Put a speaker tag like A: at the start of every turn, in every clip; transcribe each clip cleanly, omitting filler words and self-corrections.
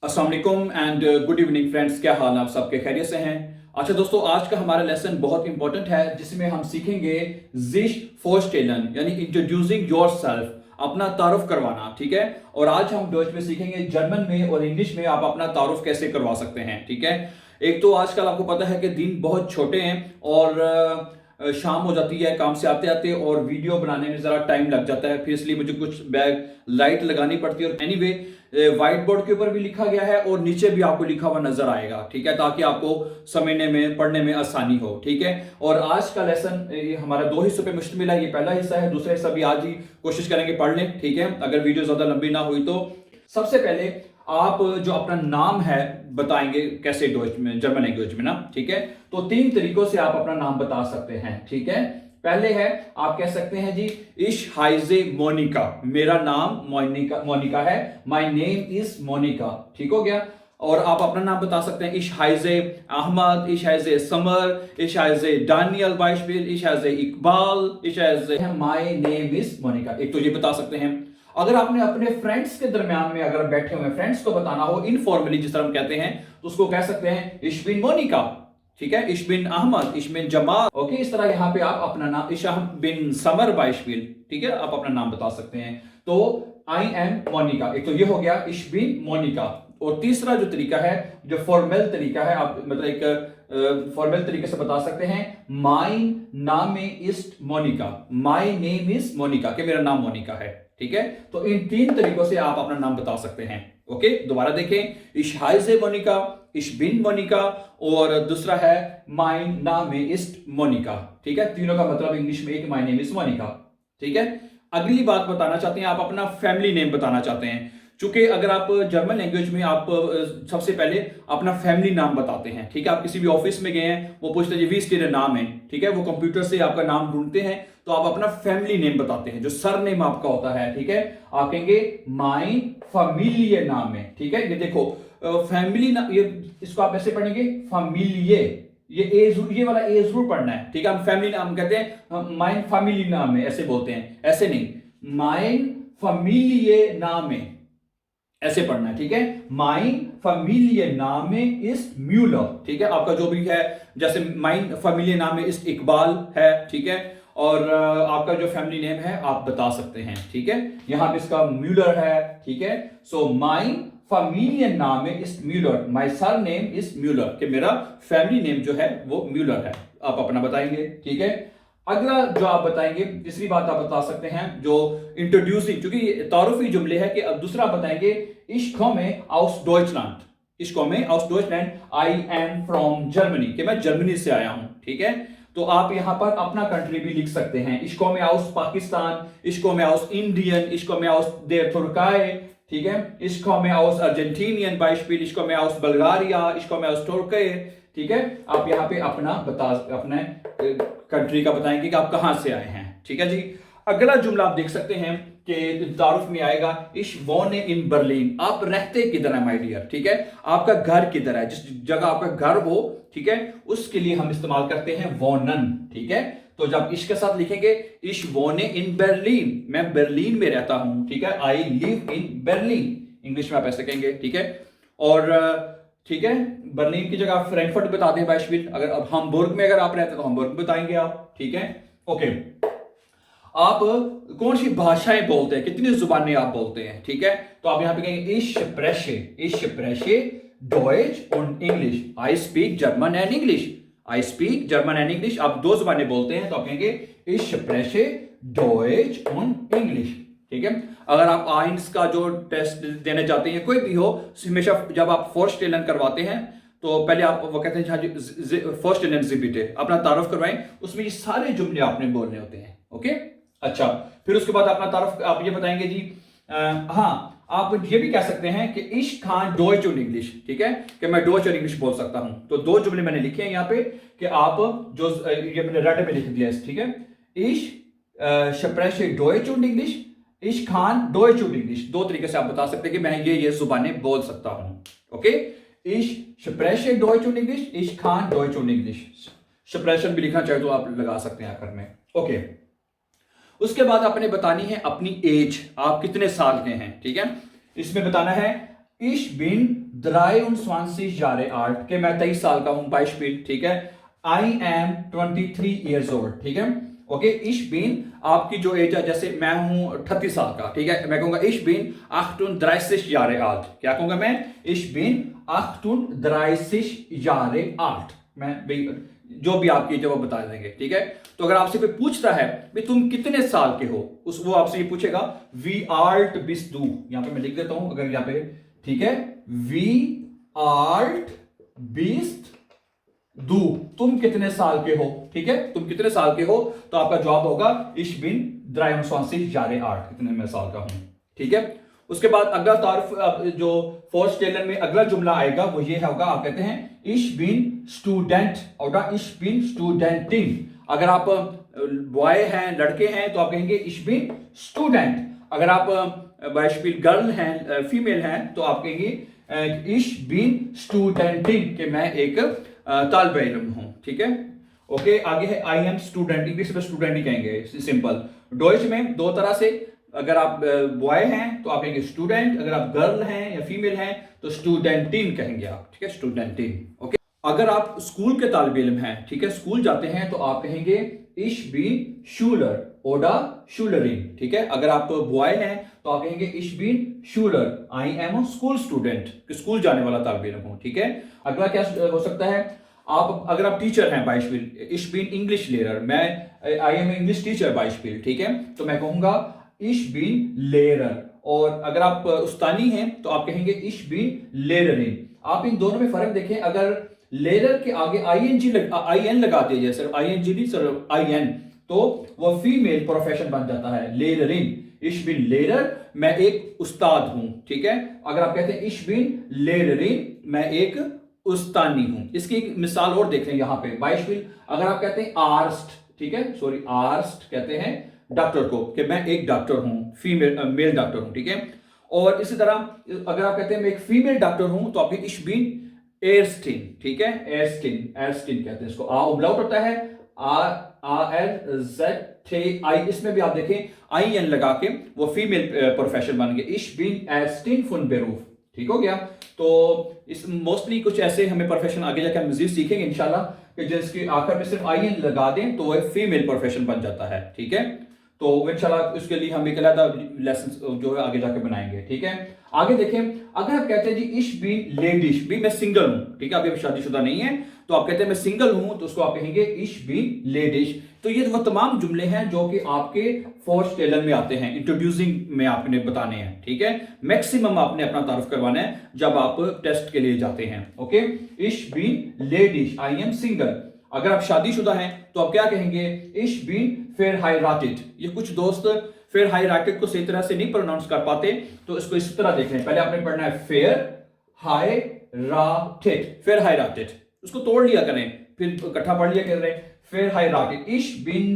A: अस्सलाम वालेकुम and good evening friends. क्या हाल है आप सबके? खैरियत से हैं? अच्छा दोस्तों, आज का हमारा लेसन बहुत इंपॉर्टेंट है जिसमें हम सीखेंगे जिश फोरस्टेलन यानी इंट्रोड्यूसिंग योरसेल्फ, अपना तारुफ करवाना। ठीक है। और आज हम डच में सीखेंगे जर्मन में और इंग्लिश में आप अपना तारुफ कैसे करवा सकते हैं। ठीक है। एक तो आजकल आपको पता है कि दिन बहुत छोटे हैं और शाम हो जाती है काम से आते आते और वीडियो बनाने में ज़रा टाइम लग जाता है, फिर इसलिए मुझे कुछ बैग लाइट लगानी पड़ती है। और एनीवे व्हाइट बोर्ड के ऊपर भी लिखा गया है और नीचे भी आपको लिखा हुआ नजर आएगा। ठीक है, ताकि आपको समझने में पढ़ने में आसानी हो। ठीक है। और आज का लेसन हमारा दो हिस्सों पे मुश्तमिल है। ये पहला हिस्सा है, दूसरा हिस्सा भी आज ही कोशिश करेंगे पढ़ लें। ठीक है, अगर वीडियो ज्यादा लंबी ना हुई तो। सबसे पहले आप जो अपना नाम है बताएंगे कैसे डॉच में, जर्मन लैंग्वेज में ना। ठीक है। तो तीन तरीकों से आप अपना नाम बता सकते हैं। ठीक है। पहले है, आप कह सकते हैं जी इश हाइजे मोनिका, मेरा नाम मोनिका मोनिका है, माय नेम इज मोनिका। ठीक हो गया। और आप अपना नाम बता सकते हैं इश हाइजे अहमद, इश हाइजे समर, इश हाइजे दानियल बाइशबिल, इश हाइजे इकबाल, इश हाइजे माय नेम इज मोनिका। एक तो ये बता सकते हैं। अगर आपने अपने फ्रेंड्स के दरमियान में अगर बैठे हुए फ्रेंड्स को बताना हो इनफॉर्मली, जिस तरह हम कहते हैं, तो उसको कह सकते हैं इश बिन मोनिका। ठीक है, इश बिन अहमद, इश बिन जमाल। ओके, इस तरह यहां पे आप अपना नाम इश बिन समर बाइशबिल, ठीक है, आप अपना नाम बता सकते हैं। तो आई एम मोनिका, एक तो ये हो गया इश बिन मोनिका। और तीसरा जो तरीका है, जो फॉर्मल तरीका है, आप मतलब एक फॉर्मल तरीके से बता सकते हैं mine name is Monica, my name is Monica, कि मेरा नाम मोनिका है। ठीक है। तो इन तीन तरीकों से आप अपना नाम बता सकते हैं। ओके, दोबारा देखें, इश हाइजे मोनिका, इश बिन मोनिका, और दूसरा है माइन नामे इज मोनिका। ठीक है, तीनों का मतलब इंग्लिश में एक, माई नेम इज मोनिका। ठीक है। अगली बात बताना चाहते हैं, आप अपना फैमिली नेम बताना चाहते हैं। चूंकि अगर आप जर्मन लैंग्वेज में आप सबसे पहले अपना फैमिली नाम बताते हैं। ठीक है, आप किसी भी ऑफिस में गए हैं, वो पूछते हैं वी इज तेरा नाम है। ठीक है, वो कंप्यूटर से आपका नाम ढूंढते हैं, तो आप अपना फैमिली नेम बताते हैं, जो सर नेम आपका होता है। ठीक है, आप कहेंगे माइन फैमिलिये नाम है। ठीक है, ये देखो फैमिली नाम, ये इसको आप ऐसे पढ़ेंगे फैमिलिये, ये वाला ए जरूर पढ़ना है। ठीक है, हम फैमिली नाम कहते हैं, माइन फैमिली नाम है ऐसे बोलते हैं, ऐसे नहीं, माइन फैमिलिये नाम है ऐसे पढ़ना है। ठीक है, माइन फैमिलिये नामे इज म्यूलर। ठीक है, आपका जो भी है, जैसे माइन फैमिलिये नामे इज इकबाल है। ठीक है, और आपका जो फैमिली नेम है आप बता सकते हैं। ठीक है, यहां पे इसका म्यूलर है। ठीक है, सो माइन फैमिलिये नामे is Muller, my surname is Muller, कि मेरा फैमिली नेम जो है वो म्यूलर है। आप अपना बताएंगे। ठीक है। अगला जो आप बताएंगे, तीसरी बात आप बता सकते हैं जो इंट्रोड्यूसिंग, क्योंकि तारुफी जुमले है, कि अब दूसरा बताएंगे इश komme aus Deutschland, इश komme aus Deutschland, I am from Germany, कि मैं जर्मनी से आया हूं। ठीक है, तो आप यहां पर अपना कंट्री भी लिख सकते हैं, इश komme aus पाकिस्तान, इश komme aus इंडियन, इश komme aus der Türkei। ठीक है, इश komme aus अर्जेंटीनियन बाइशबिल, इश komme aus बल्गारिया, इश komme aus तुर्की। ठीक है, आप यहाँ पे अपना अपने कंट्री का बताएंगे कि आप कहां से आए हैं। ठीक है जी। अगला जुमला आप देख सकते हैं कि तारुफ में आएगा इश वोने इन बर्लिन, आप रहते किधर है माय डियर। ठीक है, आपका घर किधर है, जिस जगह आपका घर हो, ठीक है, उसके लिए हम इस्तेमाल करते हैं वोनन। ठीक है, तो जब इश के साथ लिखेंगे इश वोने इन बर्लिन, मैं बर्लिन में रहता हूं। ठीक है, I live in Berlin, English में आप ऐसे कहेंगे। ठीक है, और ठीक है, बर्लिन की जगह आप फ्रैंकफर्ट बता दें बाइशबिल। अगर अब हमबुर्ग में अगर आप रहते हैं तो हमबुर्ग बताएंगे आप। ठीक है। ओके, आप कौन सी भाषाएं बोलते हैं, कितनी जुबानें आप बोलते हैं। ठीक है, तो आप यहां पे कहेंगे इश प्रेशे डॉयच और English, I speak German and English, I speak German and English. आप दो जुबानें बोलते हैं तो आप कहेंगे इश प्रेशे डॉयच और इंग्लिश। ठीक है, अगर आप आइंस का जो टेस्ट देने जाते हैं, कोई भी हो, हमेशा जब आप फोरस्टेलन करवाते हैं तो पहले आप वो कहते हैं फोरस्टेलन जिबिटे, अपना तारुफ करवाएं, उसमें ये सारे जुमले आपने बोलने होते हैं। ओके, अच्छा, फिर उसके बाद अपना तारुफ आप ये बताएंगे जी, हाँ, आप ये भी कह सकते हैं कि इश खान डॉयच और इंग्लिश। ठीक है, कि मैं डॉयच और इंग्लिश बोल सकता हूं। तो दो जुमले मैंने लिखे हैं यहाँ पे, कि आप जो ये मैंने रेड में लिख दिया है। ठीक है, इश स्प्रेशे डॉयच और इंग्लिश, इश खान डॉयच और इंग्लिश, दो तरीके से आप बता सकते हैं कि मैं ये जुबानें बोल सकता हूं। ओके, इश स्प्रेशे डॉयच और इंग्लिश, इश खान डॉयच और इंग्लिश। स्प्रेशन भी लिखना चाहे तो आप लगा सकते हैं आखिर में। ओके, उसके बाद आपने बतानी है अपनी एज, आप कितने साल के हैं। ठीक है, इसमें बताना है Ich bin 23 Jahre alt, कि मैं 23 साल का हूं, Beispiel, ठीक है। I am 23 years old, ठीक है। ओके, ich bin आपकी जो एज है, जैसे मैं हूं 38 साल का, ठीक है, मैं कहूंगा ich bin 38 Jahre alt। क्या कहूंगा मैं? Ich bin 38 Jahre alt। मैं जो भी आपकी जवाब बता देंगे, ठीक है। तो अगर आपसे कोई पूछता है भाई तुम कितने साल के हो, उस वो आपसे ये पूछेगा वी आर्ट बिस दू, यहां पे मैं लिख देता हूं अगर यहां पे, ठीक है, वी आर्ट बिस्ट दू, तुम कितने साल के हो, ठीक है, तुम कितने साल के हो, तो आपका जवाब होगा ich bin 23 Jahre alt, कितने मैं साल का हूं, ठीक है। उसके बाद अगला तारुफ जो फोर्स्टेलन में अगला जुमला आएगा वो ये होगा, आप कहते हैं ich bin student और ich bin studentin। अगर आप बॉय हैं, लड़के हैं, तो आप कहेंगे ich bin student। अगर आप beispiel गर्ल हैं, फीमेल हैं, तो आप कहेंगे ich bin studentin, कि मैं एक तालिबे इल्म हूं, ठीक है। ओके, आगे है आई एम स्टूडेंट, इंग्लिश में स्टूडेंट ही कहेंगे, सिंपल। डॉइच में दो तरह से, अगर आप बॉय हैं तो आप कहेंगे स्टूडेंट, अगर आप गर्ल हैं या फीमेल हैं तो स्टूडेंटिन कहेंगे आप, ठीक है, स्टूडेंटिन। ओके, अगर आप स्कूल के तालिबे इल्म हैं, ठीक है, स्कूल जाते हैं, तो आप कहेंगे ich bin Schüler oder Schülerin, ठीक है। अगर आप बॉय हैं तो आप कहेंगे ich bin Schüler, I am a school student, कि स्कूल जाने वाला तालिबे इल्म हूं, ठीक है। अगला क्या हो सकता है, आप अगर आप टीचर हैं, Beispiel, ich bin English Lehrer, मैं I am English teacher, Beispiel, ठीक है, तो मैं कहूंगा ich bin Lehrer। और अगर आप उस्तानी हैं तो आप कहेंगे ich bin Lehrerin। आप इन दोनों में फर्क देखें, अगर लेयर के आगे IN लगाते हैं, जैसे ING नहीं सिर्फ IN, तो वो फीमेल प्रोफेशन बन जाता है, लेयरिन। ich bin Lehrer, मैं एक उस्ताद हूं, ठीक है। अगर आप कहते हैं ich bin Lehrerin, मैं एक उस्तानी हूं। इसकी एक मिसाल और देख लें यहाँ पे, Beispiel, अगर आप कहते हैं आर्स्ट, ठीक है, सॉरी आर्स्ट कहते हैं डॉक्टर को, कि मैं एक डॉक्टर हूं, फीमेल मेल डॉक्टर हूं, ठीक है। और इसी तरह अगर आप कहते हैं मैं एक फीमेल डॉक्टर हूं, तो आप ich bin एयरस्टिन, ठीक है, एयरस्टिन कहते हैं इसको, आ उमलाउट होता है, ARZTI, इसमें भी आप देखें IN लगा के वो फीमेल प्रोफेशन बन गए, ich bin Ärztin von Beruf, ठीक हो गया। तो इस मोस्टली कुछ ऐसे हमें प्रोफेशन आगे जाकर मजीद सीखेंगे इंशाल्लाह, कि जिसके आखिर में सिर्फ IN लगा दें तो वह फीमेल प्रोफेशन बन जाता है, ठीक है। तो इंशाल्लाह उसके लिए हम एक अलग लेसन जो है आगे जाके बनाएंगे, ठीक है। आगे देखें, अगर आप कहते हैं जी ich bin ladies, भी मैं सिंगल हूं, ठीक है, अभी शादीशुदा नहीं है, तो आप कहते हैं मैं सिंगल हूं, तो उसको आप कहेंगे ich bin ladies। तो ये वो तमाम जुमले हैं जो कि आपके फोर्स्टेलन में आते हैं, इंट्रोड्यूसिंग में आपने बताने हैं, ठीक है। मैक्सिमम आपने अपना तारुफ करवाना है जब आप टेस्ट के लिए जाते हैं। Okay, ich bin ladies, I am single। अगर आप शादीशुदा हैं तो आप क्या कहेंगे, ich bin verheiratet। ये कुछ दोस्त verheiratet को सही तरह से नहीं प्रोनाउंस कर पाते, तो इसको इस तरह देख लें। पहले आपने पढ़ना है verheiratet, उसको तोड़ लिया करें, फिर इकट्ठा पढ़ लिया करें, verheiratet, ich bin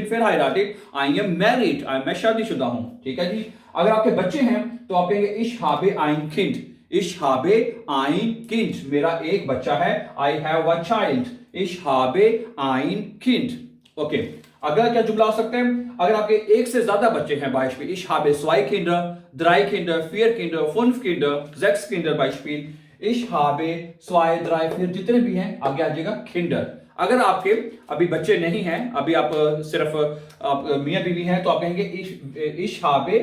A: verheiratet, I am married, मैं शादीशुदा हूं, ठीक है जी। अगर आपके बच्चे हैं तो आप कहेंगे ich habe ein Kind, ich habe ein Kind, मेरा एक बच्चा है, I have a child, ich habe ein Kind। Okay, अगला क्या जुमला हो सकता है, अगर आपके एक से ज्यादा बच्चे हैं, Beispiel, ich habe 2 Kinder, 3 Kinder, 4 Kinder, 5 Kinder, 6 Kinder, Beispiel, ich habe 2, 3, 4 जितने भी हैं आगे आ जाएगा Kinder। अगर आपके अभी बच्चे नहीं हैं, अभी आप सिर्फ आप मियां बीवी हैं, तो आप कहेंगे ich habe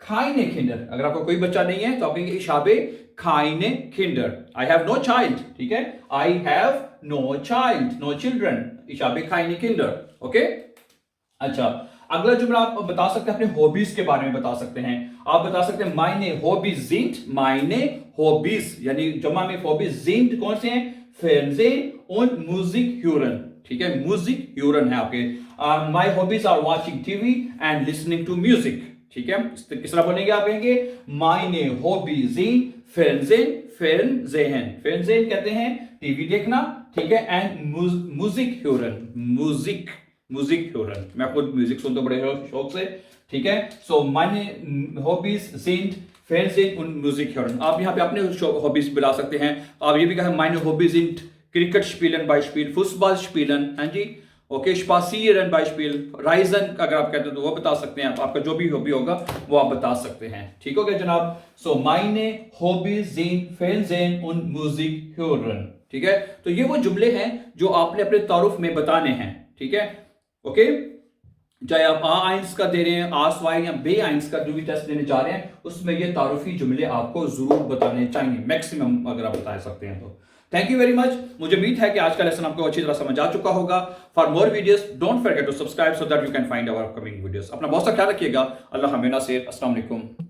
A: keine Kinder। अगर आपका कोई बच्चा नहीं है तो आप कहेंगे ich habe keine Kinder, I have no child, ठीक है, I have no child, no children, ich habe keine Kinder। Okay, अच्छा, अगला जुमला आप बता सकते हैं, अपने हॉबीज के बारे में बता सकते हैं। आप बता सकते हैं meine Hobbys sind, meine Hobbys, यानी जमा में हॉबीज sind कौन से हैं, Fernsehen und Musik hören, ठीक है, म्यूजिक ह्यूरन है आपके। My hobbies are watching TV and listening to music, ठीक है। किस तरह बोलेंगे, आप कहेंगे meine Hobbys sind Fernsehen कहते हैं टीवी देखना, ठीक है, एंड म्यूजिक ह्यूरन, म्यूजिक ह्यूरन, मैं खुद म्यूजिक सुनता बड़े शौक से, ठीक है। सो meine Hobbys sind Fernsehen und Musik hören। आप यहाँ पे अपने हॉबीज बुला सकते हैं। आप ये भी कहा meine Hobbys sind Cricket spielen, Beispiel, Fußball spielen, हाँ जी, ओके, स्पासियरन बाइस्पिल, राइजन अगर आप कहते हो तो वो बता सकते हैं, आपका जो भी हॉबी होगा वो आप बता सकते हैं। ठीक हो गया जनाब। सो माइने hobbies sind Fernsehen und Musik hören। ठीक है, तो ये वो जुमले हैं जो आपने अपने तारुफ में बताने हैं। ठीक है, ओके, चाहे आप A1 का दे रहे हैं, A2 या B1 का जो भी टेस्ट देने जा रहे हैं, उसमें ये तारुफी जुमले आपको जरूर बताने चाहिए, मैक्सिमम अगर आप बता सकते हैं तो। Thank you very much. मुझे उम्मीद है कि आज का लेसन आपको अच्छी तरह समझ आ चुका होगा। For more videos don't forget to subscribe so that you can find our upcoming videos. अपना बहुत सा ख्याल रखिएगा। अल्लाह हमें नासिर। अस्सलाम वालेकुम।